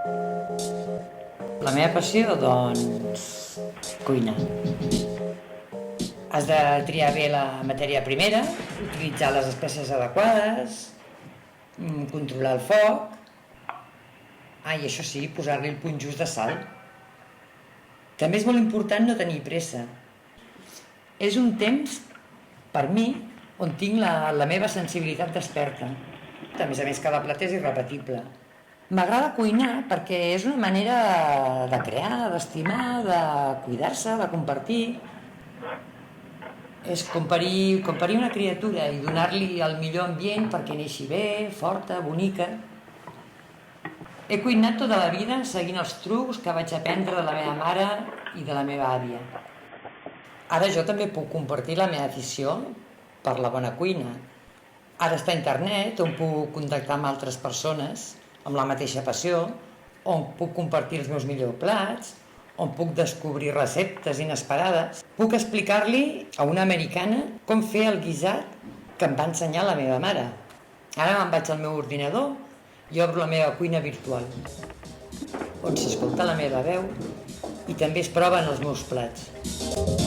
La meva passió, doncs, cuinar. Has de triar bé la matèria primera, utilitzar les espècies adequades, controlar el foc. I això sí, posar-li el punt just de sal. També és molt important no tenir pressa. És un temps, per mi, on tinc la meva sensibilitat desperta. A més, cada plat és irrepetible. M'agrada cuinar perquè és una manera de crear, d'estimar, de cuidar-se, de compartir. És comparir una criatura i donar-li el millor ambient perquè neixi bé, forta, bonica. He cuinat tota la vida seguint els trucs que vaig aprendre de la meva mare i de la meva àvia. Ara jo també puc compartir la meva afició per la bona cuina. Ara està a internet, on puc contactar amb altres persones amb la mateixa passió, on puc compartir els meus millors plats, on puc descobrir receptes inesperades. Puc explicar-li a una americana com fer el guisat que em va ensenyar la meva mare. Ara me'n vaig al meu ordinador i obro la meva cuina virtual, on s'escolta la meva veu i també es proven els meus plats.